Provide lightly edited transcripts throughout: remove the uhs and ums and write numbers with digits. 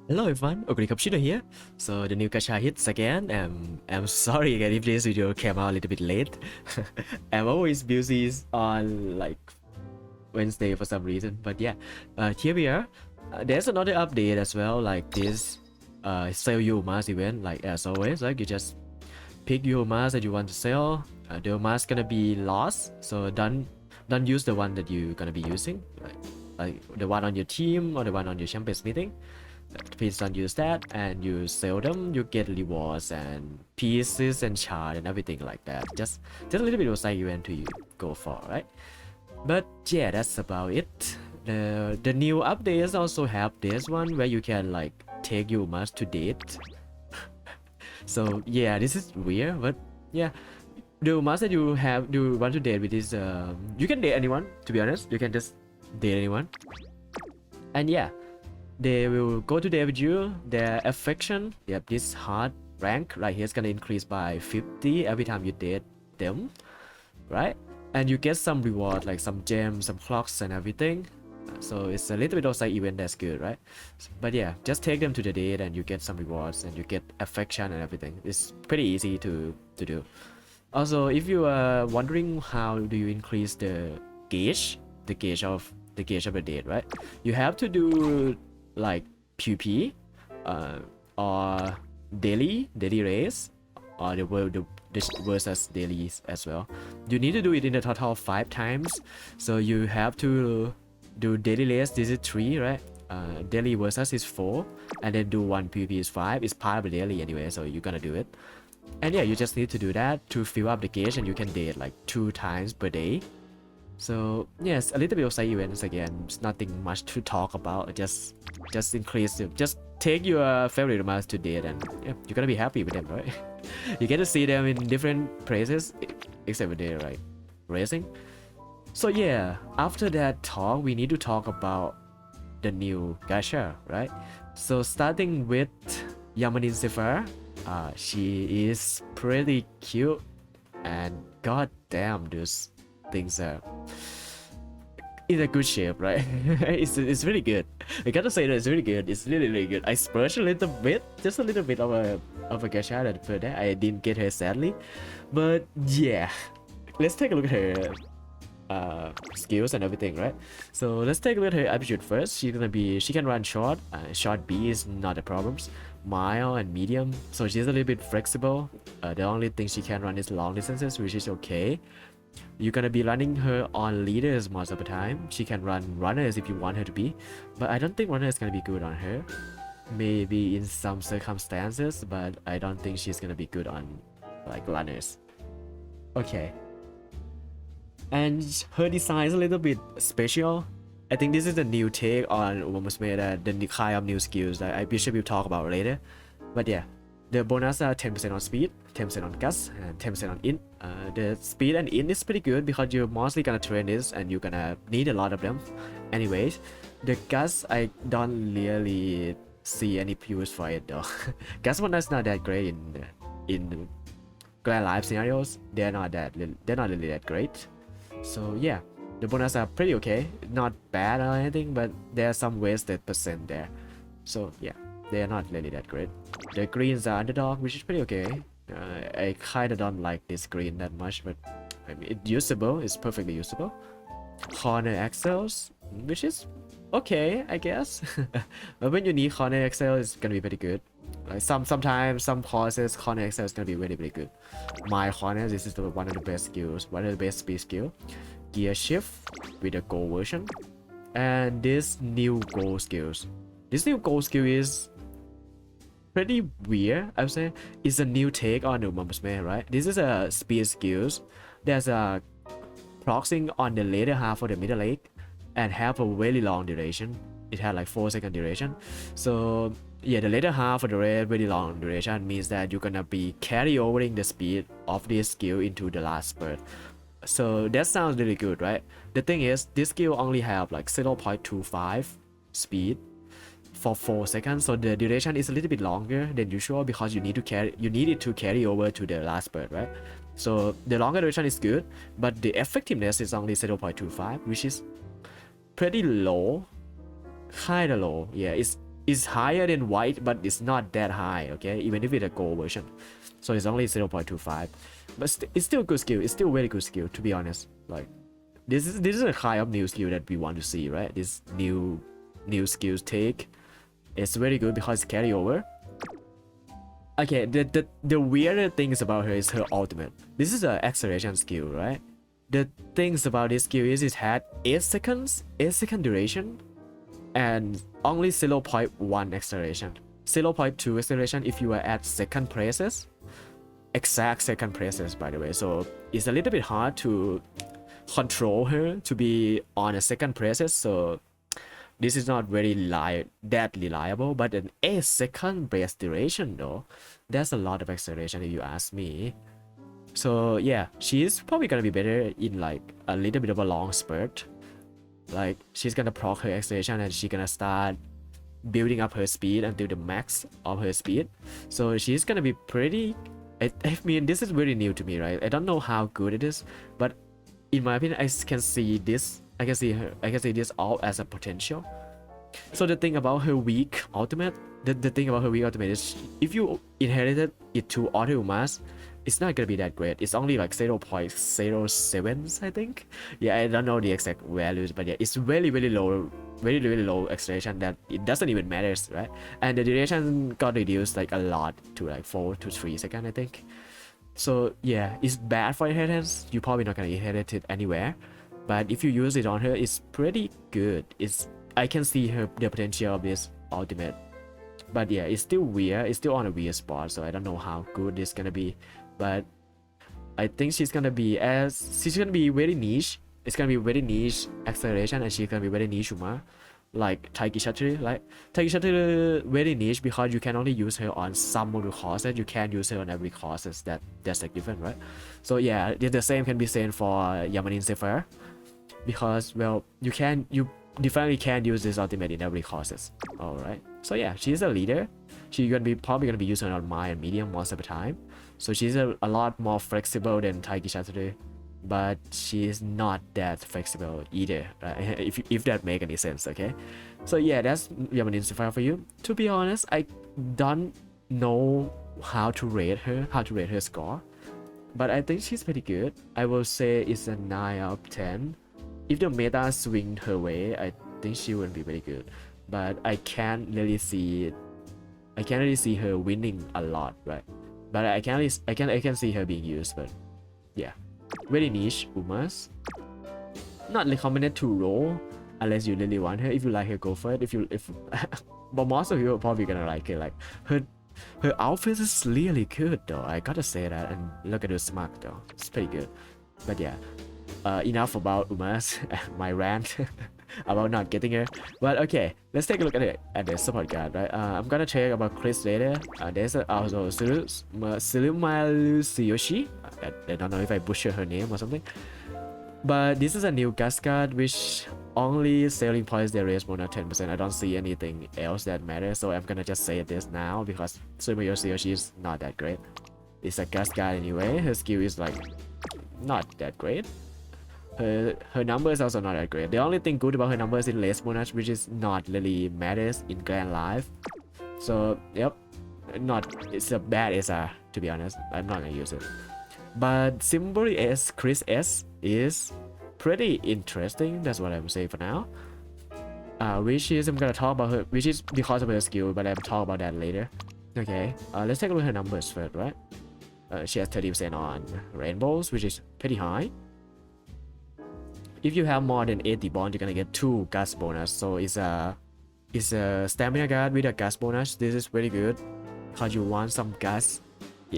Hello everyone, Cappuccino here. So the new gacha hits again. I'm sorry again if this video came out a little bit late. I'm always busy on like Wednesday for some reason. But yeah, here we are. There's another update as well, like this sell your mask event. Like as always, like you just pick your mask that you want to sell. The mask gonna be lost, so don't use the one that you're gonna be using, like the one on your team or the one on your champions meeting. Please don't use that, and you sell them, you get rewards and pieces and chart and everything like that. Just a little bit of side event to you go for, right? But yeah, that's about it. The new updates also have this one where you can like take your mask to date. So yeah, this is weird, but yeah, the mask that you want to date with is you can date anyone. To be honest, you can just date anyone, and yeah, they will go to date with you. Their affection, yep, this hard rank right here is gonna increase by 50 every time you date them, right? And you get some reward like some gems, some clocks and everything. So it's a little bit of side event that's good, right? But yeah, just take them to the date and you get some rewards and you get affection and everything. It's pretty easy to do. Also, if you are wondering how do you increase the gauge, the gauge of the date, right? You have to do like PvP, or daily race, or the versus dailies as well. You need to do it in a total of 5 times. So you have to do daily race. This is 3, right? Daily versus is 4, and then do 1 PvP is 5. It's part of the daily anyway, so you're gonna do it. And yeah, you just need to do that to fill up the gauge, and you can date like 2 times per day. So yes, a little bit of side events again. It's nothing much to talk about. Just increase it. Just take your favorite mask to date, and yeah, you're gonna be happy with them, right? You get to see them in different places, except when they're like racing. So yeah, after that talk, we need to talk about the new gacha, right? So starting with Yamanin Zephyr, she is pretty cute, and god damn, those things are in a good shape, right? It's really good. I gotta say that it's really good. It's really good. I splurged a little bit, just a little bit of a gacha that for that I didn't get her sadly, but yeah, let's take a look at her skills and everything, right? So let's take a look at her aptitude first. She can run short. Short B is not a problem. Mile and medium, so she's a little bit flexible. The only thing she can run is long distances, which is okay. You're gonna be running her on leaders most of the time. She can run runners if you want her to be, but I don't think runner is gonna be good on her. Maybe in some circumstances, but I don't think she's gonna be good on like runners. Okay. And her design is a little bit special. I think this is the new take on Umamusume, the kind of new skills that I believe we'll talk about later. But yeah, the bonus are 10% on speed, 10% on gas, and 10% on int. The speed and int is pretty good because you're mostly gonna train this and you're gonna need a lot of them. Anyways, the gas, I don't really see any use for it though. Gas bonus is not that great in grand life scenarios. They're not really that great. So yeah, the bonus are pretty okay, not bad or anything, but there are some wasted percent there. So yeah, they are not really that great. The greens are underdog, which is pretty okay. I kinda don't like this green that much, but I mean, it's usable. It's perfectly usable. Corner axles, which is okay, I guess. But when you need corner axle, it's gonna be pretty good. Like sometimes some courses, corner axle is gonna be really good. My corner, this is one of the best skills, one of the best speed skill. Gear shift with a gold version, and this new gold skills. This new gold skill is pretty weird, I would say. It's a new take on the Umamusume, right? This is a speed skills. There's a proxing on the later half of the middle leg and have a very long duration. It had like 4-second duration. So yeah, the later half of the race, very long duration, means that you're gonna be carry overing the speed of this skill into the last spurt. So that sounds really good, right? The thing is, this skill only have like 0.25 speed for 4 seconds, so the duration is a little bit longer than usual because you need it to carry over to the last spurt, right? So the longer duration is good, but the effectiveness is only 0.25, which is pretty low, kinda low. Yeah, it's It's higher than white, but it's not that high, okay? Even if it's a gold version. So it's only 0.25. But it's still good skill. It's still very good skill, to be honest. Like, this is a kind of new skill that we want to see, right? This new skills take. It's very good because it's carryover. Okay, the weirder things about her is her ultimate. This is an acceleration skill, right? The things about this skill is it had 8 seconds, 8-second duration, and only 0.1 acceleration. 0.2 acceleration if you are at second presses. Exact second presses, by the way. So it's a little bit hard to control her to be on a second presses. So this is not very that reliable, but an 8-second brace duration though, that's a lot of acceleration if you ask me. So yeah, she's probably gonna be better in like a little bit of a long spurt. Like she's gonna proc her acceleration and she's gonna start building up her speed until the max of her speed. So she's gonna be pretty. I mean, this is very new to me, right? I don't know how good it is, but in my opinion, I can see this. I can see this all as a potential. So the thing about her weak ultimate, the thing about her weak ultimate is if you inherited it to auto mass, it's not gonna be that great. It's only like 0.07, I think. Yeah, I don't know the exact values, but yeah, it's really low, very low acceleration that it doesn't even matter, right? And the duration got reduced like a lot to like 4 to 3 seconds, I think. So yeah, it's bad for inheritance. You're probably not gonna inherit it anywhere, but if you use it on her, it's pretty good. I can see the potential of this ultimate, but yeah, it's still weird. It's still on a weird spot, so I don't know how good it's gonna be. But I think she's gonna be very niche. It's gonna be very niche acceleration, and she's gonna be very niche Uma, like Taiki Shatri. Like Taiki Shatri very niche because you can only use her on some module courses. You can't use her on every courses. That's like different, right? So yeah, the same can be said for Yamanin Zephyr, because well, you definitely can't use this ultimate in every courses. All right. So yeah, she's a leader. She's probably gonna be used on my and medium most of the time. So she's a lot more flexible than Taiki Shatri, but she's not that flexible either, right? if that make any sense, okay? So yeah, that's Yamanin Sapphire for you. To be honest, I don't know how to rate her score, but I think she's pretty good. I will say it's a 9 out of 10. If the meta swing her way, I think she would be very good, but I can't really see her winning a lot, right? But I can see her being used. But yeah, very niche Umas. Not recommended to roll unless you really want her. If you like her, go for it. But most of you are probably gonna like it. Like her outfit is really good though. I gotta say that. And look at her smack though. It's pretty good. But yeah, enough about Umas my rant about not getting her. But okay, let's take a look at the support card, right? I'm gonna check about Chris later. There's also Surumalusiyoshi. I don't know if I butcher her name or something. But this is a new gas card which only selling points they raise more than 10%. I don't see anything else that matters, so I'm gonna just say this now because Surumalusiyoshi is not that great. It's a gas card anyway. Her skill is like not that great. Her numbers also not that great. The only thing good about her numbers is less bonus, which is not really matters in Grand Life. So yep, it's a bad SR, to be honest. I'm not gonna use it. But Symbol S, Chris S is pretty interesting. That's what I'm saying for now. Which is I'm gonna talk about her, which is because of her skill, but I'll talk about that later. Okay, let's take a look at her numbers first, right? She has 30% on rainbows, which is pretty high. If you have more than 80 bonds, you're gonna get 2 gas bonus. So it's a stamina guard with a gas bonus. This is very good because you want some gas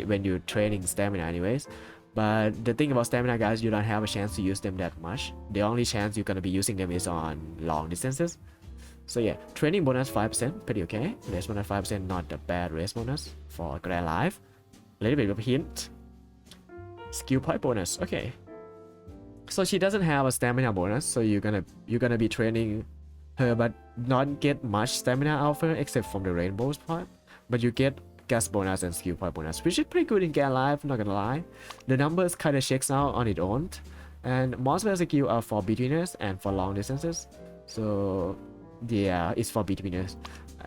when you're training stamina anyways. But the thing about stamina guys, you don't have a chance to use them that much. The only chance you're gonna be using them is on long distances. So yeah, training bonus 5%, pretty okay. Race bonus 5%, not a bad race bonus for Grand Life. A little bit of a hint. Skill point bonus, okay. So she doesn't have a stamina bonus, so you're gonna be training her but not get much stamina out of her except from the rainbows part. But you get gas bonus and skill point bonus, which is pretty good in Grand Life, not gonna lie. The numbers kinda checks out on its own. And most of the skills are for beginners and for long distances. So yeah, it's for beginners.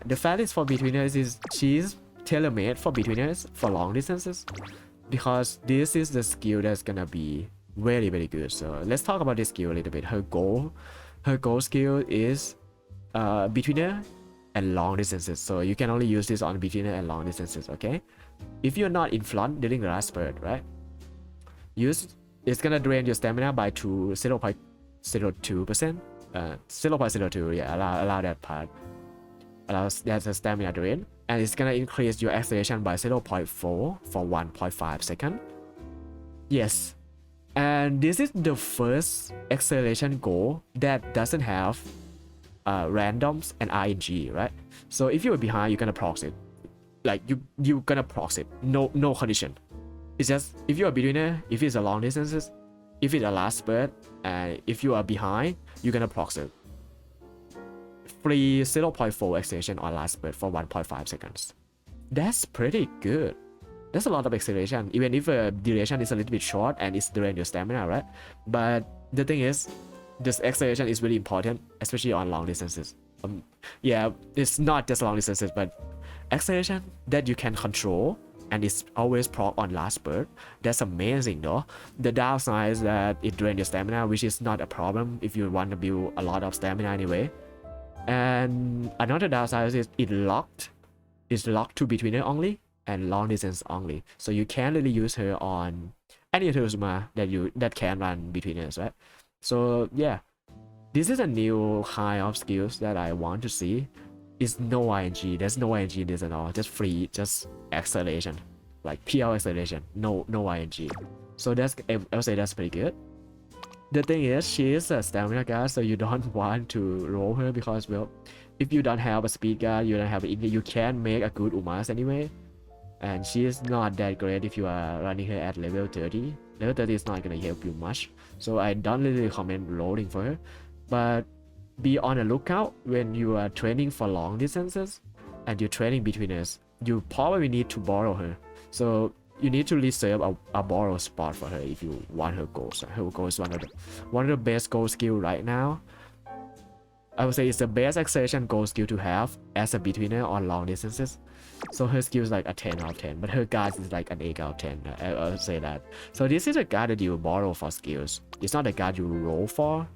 The fact is for beginners is she's tailor-made for beginners for long distances, because this is the skill that's gonna be very very good. So let's talk about this skill a little bit. Her goal skill is beginner and long distances, so you can only use this on beginner and long distances. Okay, if you're not in front during the last spurt, right, it's gonna drain your stamina by 0.02%, 0.02. Yeah, allow that part, allows that's a stamina drain, and it's gonna increase your acceleration by 0.4 for 1.5 seconds. Yes, and this is the first acceleration goal that doesn't have randoms and RNG, right? So if you're behind, you're gonna proc it, like you're gonna proc it, no condition. It's just if you're a beginner, if it's a long distances, if it's a last spurt, and if you are behind, you're gonna proc it. Free 0.4 acceleration on last spurt for 1.5 seconds. That's pretty good. That's a lot of acceleration, even if duration is a little bit short and it's drain your stamina, right? But the thing is, this acceleration is really important, especially on long distances. Yeah, it's not just long distances, but acceleration that you can control and it's always proc on last spurt. That's amazing though. The downside is that it drains your stamina, which is not a problem if you want to build a lot of stamina anyway. And another downside is it's locked to beginner only and long distance only. So you can't really use her on any Umamusume that can run beginners, right? So yeah, this is a new kind of skills that I want to see. It's no ING. There's no ING in this at all. Just free, just acceleration, like pure acceleration. No ING. So that's, I'll say that's pretty good. The thing is, she is a stamina guard, so you don't want to roll her because, well, if you don't have a speed guard, you don't have an you can make a good Umas anyway. And she is not that great if you are running her at level 30. Level 30 is not gonna help you much. So I don't really recommend rolling for her. But be on the lookout when you are training for long distances and you're training beginners. You probably need to borrow her. So you need to reserve a borrow spot for her if you want her goals. Her goal is one of the best goal skill right now. I would say it's the best acceleration goal skill to have as a beginner on long distances. So her skill is like a 10 out of 10, but her guard is like an 8 out of 10. I would say that. So this is a guard that you borrow for skills. It's not a guard you roll for,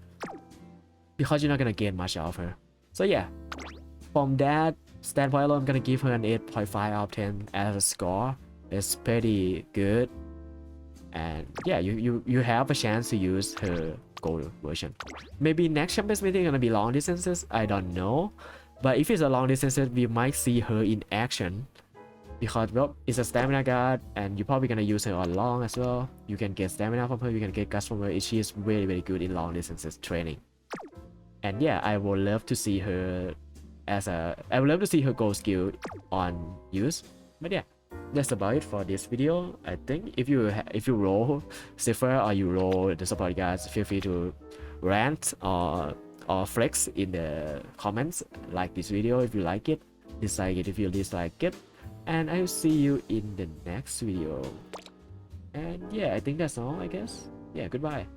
because you're not gonna gain much out of her. So yeah, from that standpoint alone, I'm gonna give her an 8.5 out of 10 as a score. It's pretty good, and yeah, you have a chance to use her gold version. Maybe next Champions Meeting gonna be long distances, I don't know, but if it's a long distances, we might see her in action, because well, it's a stamina guard and you're probably gonna use her on long as well. You can get stamina from her, you can get guts from her. She is very very good in long distances training. And yeah, I would love to see her I would love to see her gold skill on use. But yeah, that's about it for this video. I think if you roll Cipher or you roll the support guys, feel free to rant or flex in the comments. Like this video if you like it, dislike it if you dislike it, and I'll see you in the next video. And yeah, I think that's all, I guess. Yeah, goodbye.